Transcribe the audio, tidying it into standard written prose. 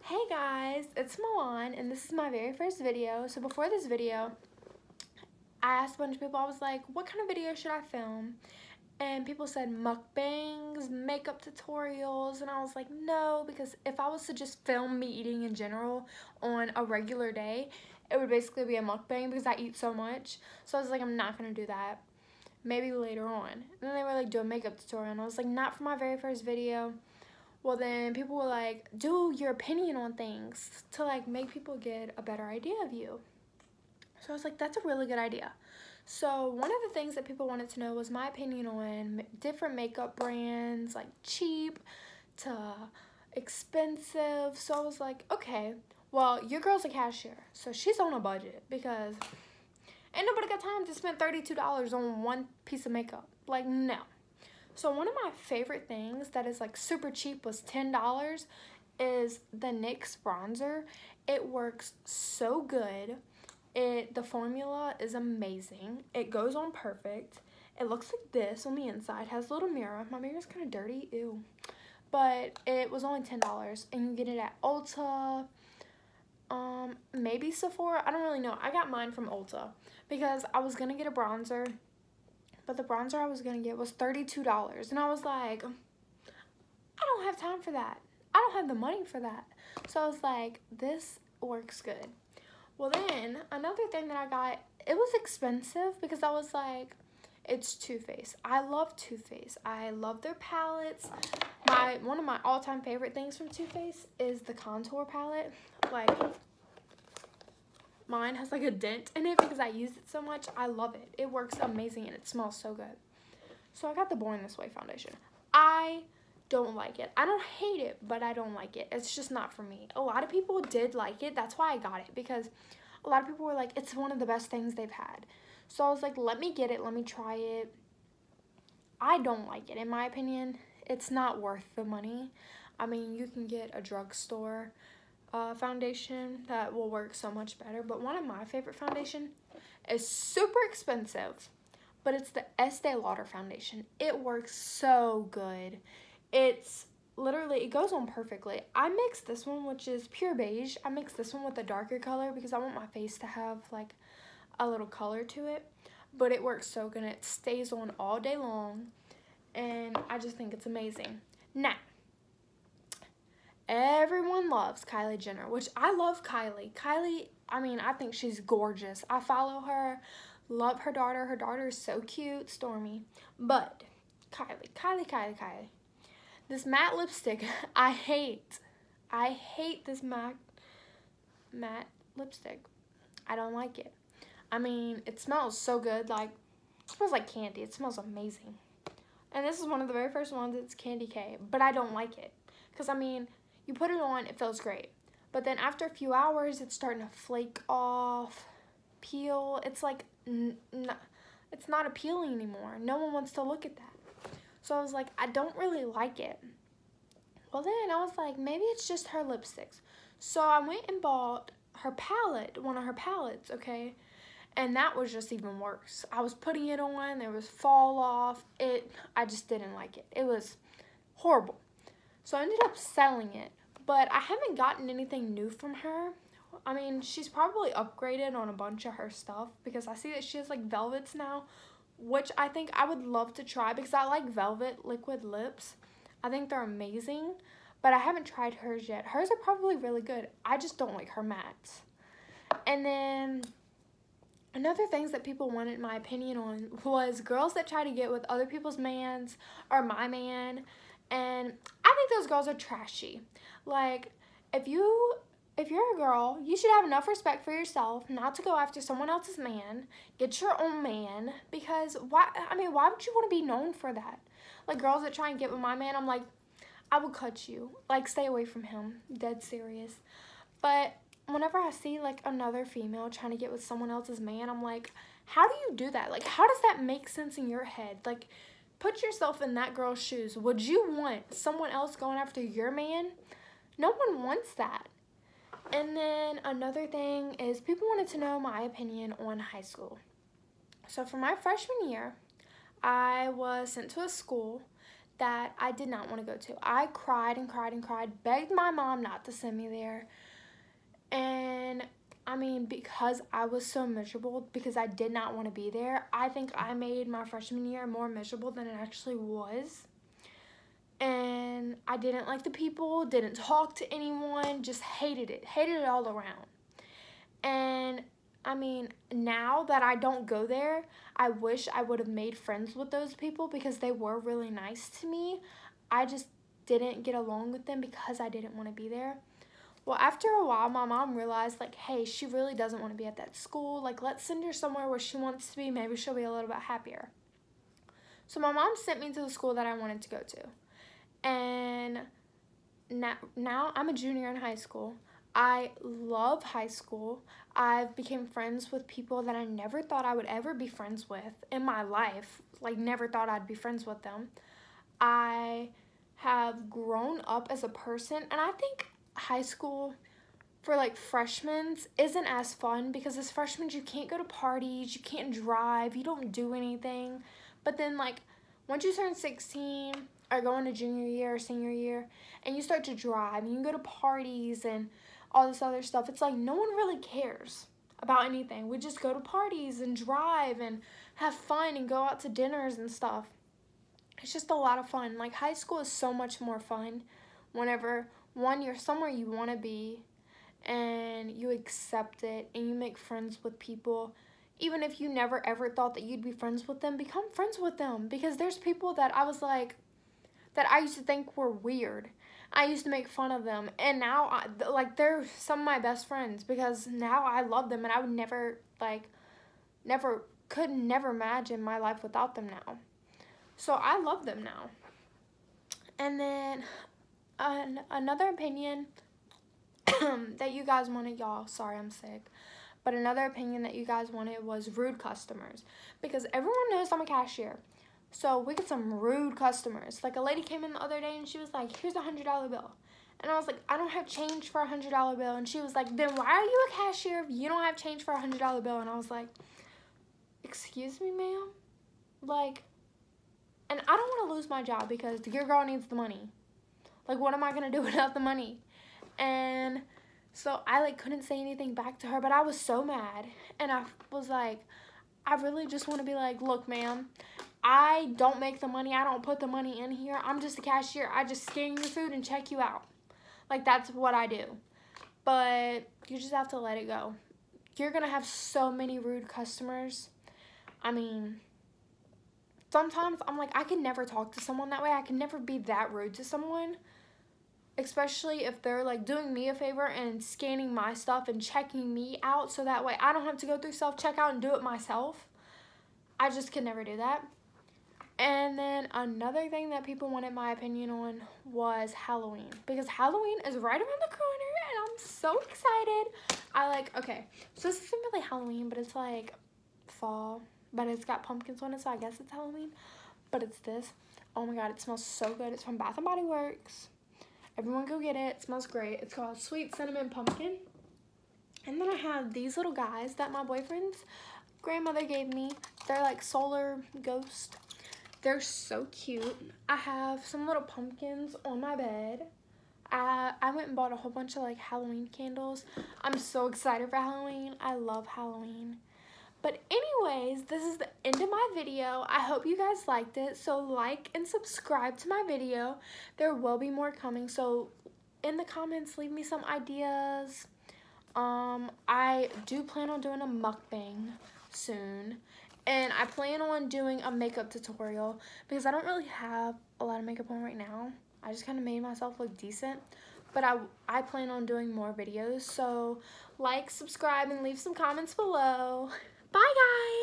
Hey guys, it's Milan and this is my very first video. So before this video, I asked a bunch of people, I was like, what kind of video should I film? And people said mukbangs, makeup tutorials, and I was like, no, because if I was to just film me eating in general on a regular day, it would basically be a mukbang because I eat so much. So I was like, I'm not gonna do that. Maybe later on. And then they were like, do a makeup tutorial, and I was like, not for my very first video. Well, then people were like, do your opinion on things to like make people get a better idea of you. So I was like, that's a really good idea. So one of the things that people wanted to know was my opinion on different makeup brands, like cheap to expensive. So I was like, okay, well, your girl's a cashier, so she's on a budget because ain't nobody got time to spend $32 on one piece of makeup. Like, no. So one of my favorite things that is like super cheap was $10 is the NYX bronzer. It works so good. The formula is amazing. It goes on perfect. It looks like this on the inside. It has a little mirror. My mirror's kind of dirty, ew. But it was only $10 and you can get it at Ulta, maybe Sephora. I don't really know. I got mine from Ulta because I was gonna get a bronzer, but the bronzer I was gonna get was $32. And I was like, I don't have time for that. I don't have the money for that. So I was like, this works good. Well then, another thing that I got, it was expensive because I was like, it's Too Faced. I love Too Faced. I love their palettes. One of my all-time favorite things from Too Faced is the contour palette. Like, mine has like a dent in it because I use it so much. I love it. It works amazing and it smells so good. So I got the Born This Way foundation. I don't like it. I don't hate it, but I don't like it. It's just not for me. A lot of people did like it. That's why I got it, because a lot of people were like, it's one of the best things they've had. So I was like, let me get it. Let me try it. I don't like it. In my opinion, it's not worth the money. I mean, you can get a drugstore foundation that will work so much better, but one of my favorite foundation is super expensive, but it's the Estee Lauder foundation. It works so good. It's literally, it goes on perfectly. I mixed this one, which is pure beige. I mixed this one with a darker color because I want my face to have like a little color to it, but it works so good. It stays on all day long and I just think it's amazing. Now, everyone loves Kylie Jenner, which I love Kylie. Kylie, I mean, I think she's gorgeous. I follow her, love her daughter. Her daughter is so cute, Stormy. But Kylie. This matte lipstick, I hate this matte lipstick. I don't like it. I mean, it smells so good. Like, it smells like candy. It smells amazing. And this is one of the very first ones. It's Candy K, but I don't like it. Because, I mean, you put it on, it feels great. But then after a few hours, it's starting to flake off, peel. It's like, it's not appealing anymore. No one wants to look at that. So I was like, I don't really like it. Well then, I was like, maybe it's just her lipsticks. So I went and bought her palette, one of her palettes, okay? And that was just even worse. I was putting it on, there was fall off. I just didn't like it. It was horrible. So I ended up selling it. But I haven't gotten anything new from her. I mean, she's probably upgraded on a bunch of her stuff because I see that she has like velvets now, which I think I would love to try because I like velvet liquid lips. I think they're amazing, but I haven't tried hers yet. Hers are probably really good. I just don't like her mattes. And then another things that people wanted my opinion on was girls that try to get with other people's mans or my man. And I think those girls are trashy. Like, if you're a girl, you should have enough respect for yourself not to go after someone else's man. Get your own man, because why would you want to be known for that? Like, girls that try and get with my man, I'm like, I will cut you. Like, stay away from him. Dead serious. But whenever I see like another female trying to get with someone else's man, I'm like, how do you do that? Like, how does that make sense in your head? Like, put yourself in that girl's shoes. Would you want someone else going after your man? No one wants that. And then another thing is people wanted to know my opinion on high school. So for my freshman year, I was sent to a school that I did not want to go to. I cried and cried and cried, begged my mom not to send me there. And I mean, because I was so miserable, because I did not want to be there, I think I made my freshman year more miserable than it actually was. And I didn't like the people, didn't talk to anyone, just hated it all around. And I mean, now that I don't go there, I wish I would have made friends with those people because they were really nice to me. I just didn't get along with them because I didn't want to be there. Well, after a while, my mom realized, like, hey, she really doesn't want to be at that school. Like, let's send her somewhere where she wants to be. Maybe she'll be a little bit happier. So my mom sent me to the school that I wanted to go to. And now I'm a junior in high school. I love high school. I've become friends with people that I never thought I would ever be friends with in my life. Like, never thought I'd be friends with them. I have grown up as a person, and I think high school for like freshmen isn't as fun because as freshmen you can't go to parties, you can't drive, you don't do anything. But then like once you turn 16 or go into junior year or senior year and you start to drive and you can go to parties and all this other stuff, it's like no one really cares about anything. We just go to parties and drive and have fun and go out to dinners and stuff. It's just a lot of fun. Like, high school is so much more fun whenever, one, you're somewhere you want to be and you accept it and you make friends with people. Even if you never ever thought that you'd be friends with them, become friends with them. Because there's people that I was like, that I used to think were weird. I used to make fun of them. And now, they're some of my best friends because now I love them and I would could never imagine my life without them now. So I love them now. And then another opinion that you guys wanted, y'all, sorry I'm sick, but another opinion that you guys wanted was rude customers. Because everyone knows I'm a cashier. So we get some rude customers. Like, a lady came in the other day and she was like, here's a $100 bill. And I was like, I don't have change for a $100 bill. And she was like, then why are you a cashier if you don't have change for a $100 bill? And I was like, excuse me, ma'am? Like, and I don't want to lose my job because your girl needs the money. Like, what am I going to do without the money? And so I, like, couldn't say anything back to her, but I was so mad. And I was like, I really just want to be like, look, ma'am, I don't make the money. I don't put the money in here. I'm just a cashier. I just scan your food and check you out. Like, that's what I do. But you just have to let it go. You're going to have so many rude customers. I mean, sometimes I'm like, I can never talk to someone that way. I can never be that rude to someone. Especially if they're like doing me a favor and scanning my stuff and checking me out so that way I don't have to go through self-checkout and do it myself. I just could never do that. And then another thing that people wanted my opinion on was Halloween. Because Halloween is right around the corner and I'm so excited. Okay, so this isn't really Halloween, but it's like fall. But it's got pumpkins on it, so I guess it's Halloween. But it's this. Oh my god, it smells so good. It's from Bath & Body Works. Everyone go get it. It smells great. It's called Sweet Cinnamon Pumpkin. And then I have these little guys that my boyfriend's grandmother gave me. They're like solar ghost. They're so cute. I have some little pumpkins on my bed. I went and bought a whole bunch of like Halloween candles. I'm so excited for Halloween. I love Halloween. But anyways, this is the end of my video. I hope you guys liked it. So like and subscribe to my video. There will be more coming. So in the comments, leave me some ideas. I do plan on doing a mukbang soon. And I plan on doing a makeup tutorial because I don't really have a lot of makeup on right now. I just kind of made myself look decent. But I plan on doing more videos. So like, subscribe, and leave some comments below. Bye, guys!